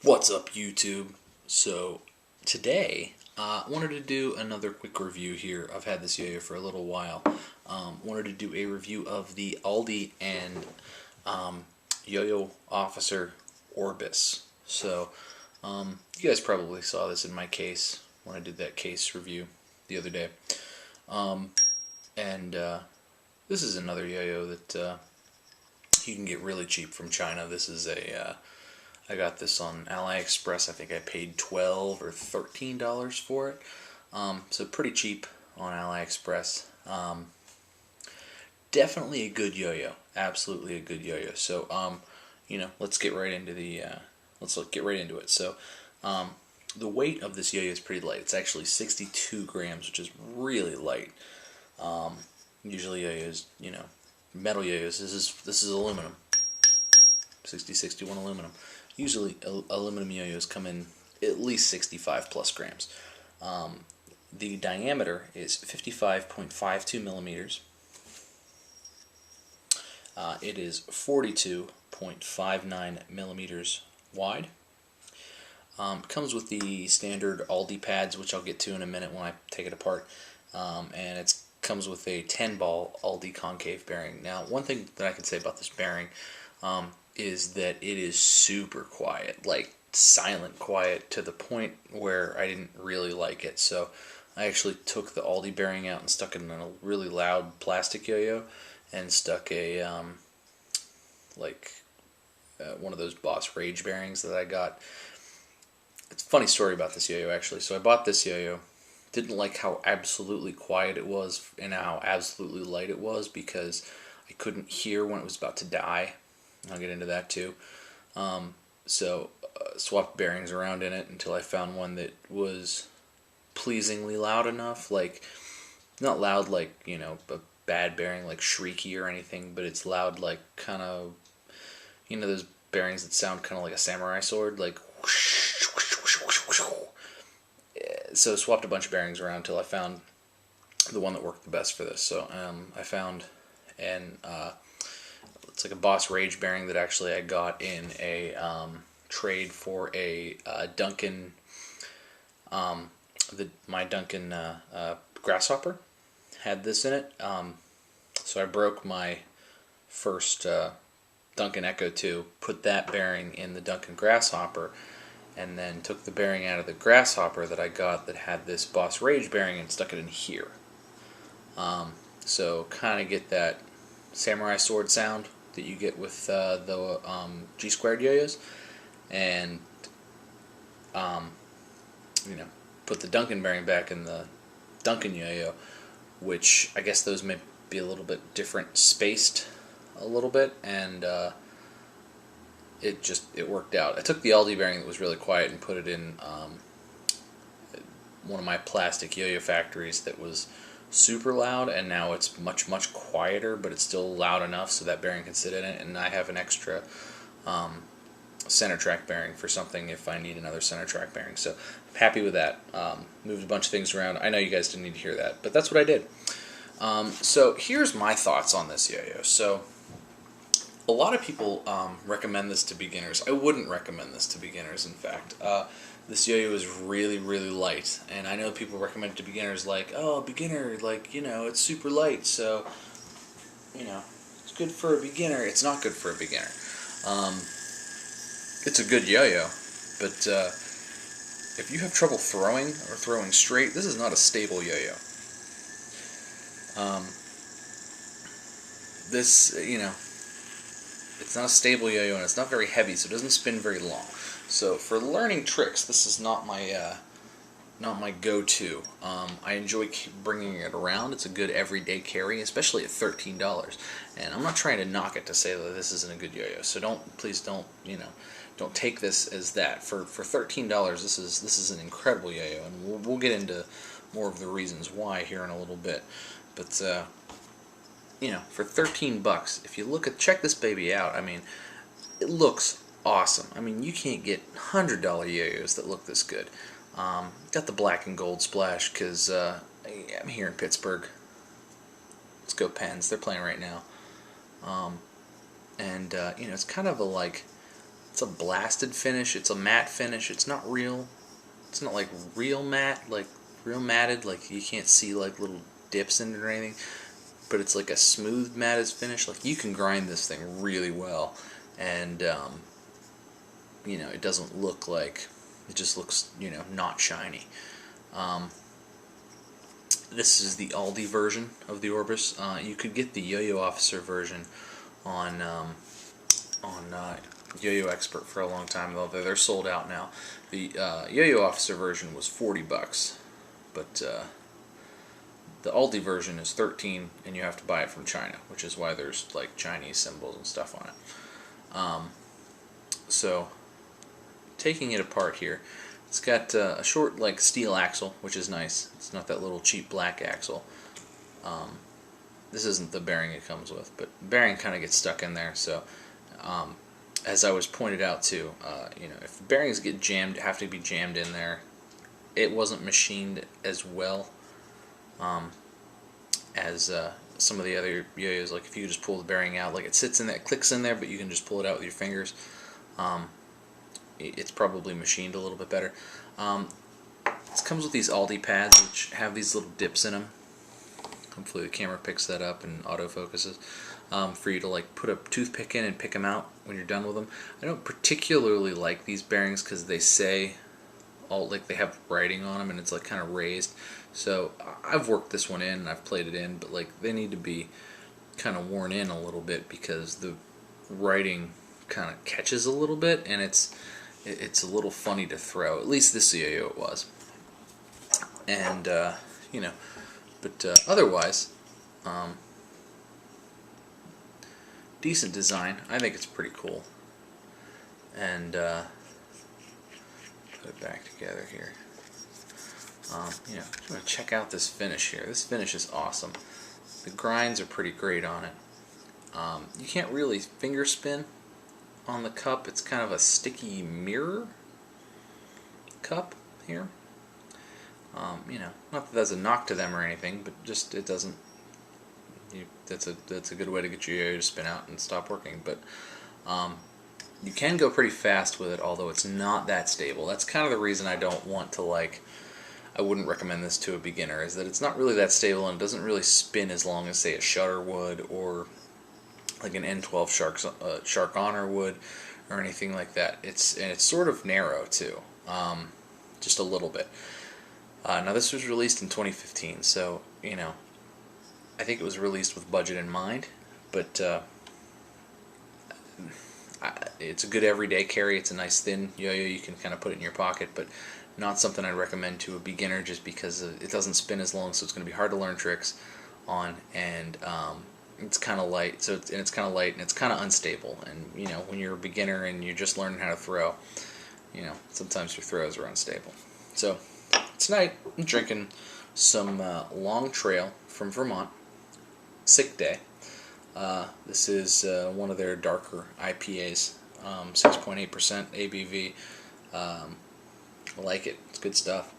What's up, YouTube? So today I wanted to do another quick review here. I've had this yo-yo for a little while. Wanted to do a review of the Auldey and Yoyofficer Orbis. So you guys probably saw this in my case when I did that case review the other day. And this is another yo-yo that you can get really cheap from China. This is a I got this on AliExpress. I think I paid $12 or $13 for it. So pretty cheap on AliExpress. Definitely a good yo-yo. Absolutely a good yo-yo. So let's get right into it. So the weight of this yo-yo is pretty light. It's actually 62 grams, which is really light. Usually yo-yos, metal yo-yos. This is aluminum. 60-61 aluminum. Usually aluminum yo-yos come in at least 65 plus grams. The diameter is 55.52 millimeters. It is 42.59 millimeters wide. Comes with the standard Auldey pads, which I'll get to in a minute when I take it apart. And it comes with a 10-ball Auldey concave bearing. Now, one thing that I can say about this bearing is that it is super quiet, like silent quiet, to the point where I didn't really like it. So I actually took the Auldey bearing out and stuck it in a really loud plastic yo-yo, and stuck a one of those Boss Rage bearings that I got. It's a funny story about this yo-yo, actually. So I bought this yo-yo, didn't like how absolutely quiet it was and how absolutely light it was, because I couldn't hear when it was about to die. I'll get into that too. Swapped bearings around in it until I found one that was pleasingly loud enough. Like, not loud like, a bad bearing like shrieky or anything, but it's loud like kind of, those bearings that sound kind of like a samurai sword, like whoosh, whoosh, whoosh, whoosh, whoosh. So swapped a bunch of bearings around until I found the one that worked the best for this. So I found it's like a Boss Rage bearing that actually I got in a trade for a Duncan, my Duncan Grasshopper had this in it. So I broke my first Duncan Echo 2, put that bearing in the Duncan Grasshopper, and then took the bearing out of the Grasshopper that I got that had this Boss Rage bearing and stuck it in here. So kind of get that samurai sword sound that you get with the G-squared yo-yos, and put the Duncan bearing back in the Duncan yo-yo, which I guess those may be a little bit different, spaced a little bit, and it worked out. I took the Auldey bearing that was really quiet and put it in one of my plastic yo-yo factories that was super loud, and now it's much quieter, but it's still loud enough so that bearing can sit in it. And I have an extra center track bearing for something if I need another center track bearing. So I'm happy with that. Moved a bunch of things around. I know you guys didn't need to hear that, but that's what I did. So here's my thoughts on this yo-yo. So a lot of people recommend this to beginners. I wouldn't recommend this to beginners, in fact. This yo-yo is really light, and I know people recommend it to beginners like, oh, beginner, like, it's super light, so, it's good for a beginner. It's not good for a beginner. It's a good yo-yo, but if you have trouble throwing or throwing straight, this is not a stable yo-yo. It's not a stable yo-yo, and it's not very heavy, so it doesn't spin very long. So for learning tricks, this is not my go-to. I enjoy bringing it around. It's a good everyday carry, especially at $13. And I'm not trying to knock it to say that this isn't a good yo-yo. So please don't take this as that. For $13, this is an incredible yo-yo, and we'll get into more of the reasons why here in a little bit. But for $13, if you check this baby out, I mean, it looks awesome. I mean, you can't get $100 yo-yos that look this good. Got the black and gold splash because I'm here in Pittsburgh. Let's go Pens. They're playing right now. It's kind of a It's a blasted finish. It's a matte finish. It's not real. It's not like real matte, like real matted. Like you can't see like little dips in it or anything. But it's like a smooth matted finish. Like you can grind this thing really well, and you know, it doesn't look like, it just looks, you know, not shiny. This is the Auldey version of the Orbis. You could get the Yoyofficer version on Yo-Yo Expert for a long time, though they're sold out now. The Yoyofficer version was $40, but the Auldey version is $13, and you have to buy it from China, which is why there's like Chinese symbols and stuff on it. So, taking it apart here, it's got a short like steel axle, which is nice. It's not that little cheap black axle. This isn't the bearing it comes with, but the bearing kind of gets stuck in there. So, as I was pointed out too, you know, if the bearings get jammed, have to be jammed in there. It wasn't machined as well as some of the other yo-yos. Like if you just pull the bearing out, like it sits in there, it clicks in there, but you can just pull it out with your fingers. It's probably machined a little bit better. This comes with these Auldey pads, which have these little dips in them. Hopefully the camera picks that up and autofocuses. For you to like put a toothpick in and pick them out when you're done with them. I don't particularly like these bearings because they say, like they have writing on them and it's like kind of raised. So I've worked this one in and I've played it in, but like they need to be kind of worn in a little bit because the writing kind of catches a little bit and it's a little funny to throw. At least this yo-yo it was. And you know, but otherwise, decent design. I think it's pretty cool. And put it back together here. You know, I'm going to check out this finish here. This finish is awesome. The grinds are pretty great on it. You can't really finger spin on the cup. It's kind of a sticky mirror cup here. You know, not that that's a knock to them or anything, but just it doesn't. That's a good way to get your yo-yo to spin out and stop working. But you can go pretty fast with it, although it's not that stable. That's kind of the reason I don't want to like. I wouldn't recommend this to a beginner, is that it's not really that stable and it doesn't really spin as long as say a Shutter would or like an N12 Shark Honor would or anything like that. It's sort of narrow too, just a little bit. Now this was released in 2015, so you know, I think it was released with budget in mind, but it's a good everyday carry. It's a nice thin yo-yo. You can kind of put it in your pocket, but not something I'd recommend to a beginner just because it doesn't spin as long, so it's going to be hard to learn tricks on, and it's kind of light. So it's kind of light and it's kind of unstable. And you know, when you're a beginner and you're just learning how to throw, you know, sometimes your throws are unstable. So tonight I'm drinking some Long Trail from Vermont. Sick Day. This is one of their darker IPAs, 6.8% ABV. I like it. It's good stuff.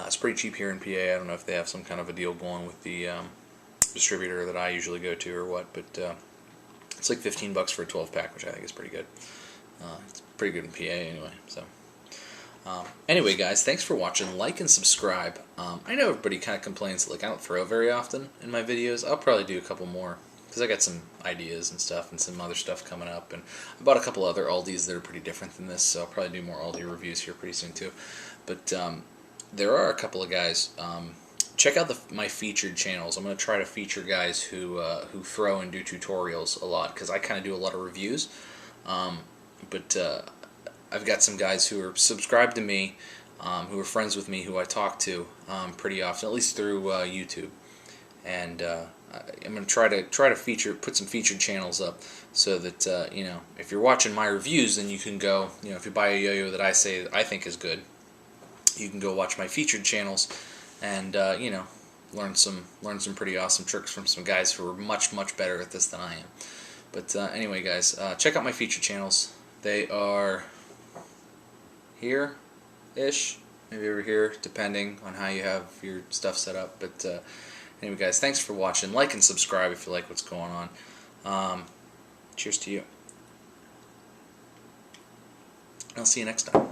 It's pretty cheap here in PA. I don't know if they have some kind of a deal going with the distributor that I usually go to or what, but it's like $15 for a 12-pack, which I think is pretty good. It's pretty good in PA anyway. So, anyway, guys, thanks for watching. Like and subscribe. I know everybody kind of complains that like I don't throw very often in my videos. I'll probably do a couple more because I got some ideas and stuff and some other stuff coming up. And I bought a couple other Aldeys that are pretty different than this, so I'll probably do more Aldi reviews here pretty soon too. But there are a couple of guys. Check out my featured channels. I'm going to try to feature guys who throw and do tutorials a lot because I kind of do a lot of reviews. But I've got some guys who are subscribed to me, who are friends with me, who I talk to pretty often, at least through YouTube. And I'm going to try to put some featured channels up so that you know, if you're watching my reviews, then you can go, you know, if you buy a yo-yo that I think is good, you can go watch my featured channels and you know, learn some pretty awesome tricks from some guys who are much better at this than I am. But anyway, guys, check out my featured channels. They are here-ish, maybe over here, depending on how you have your stuff set up. But anyway, guys, thanks for watching. Like and subscribe if you like what's going on. Cheers to you. I'll see you next time.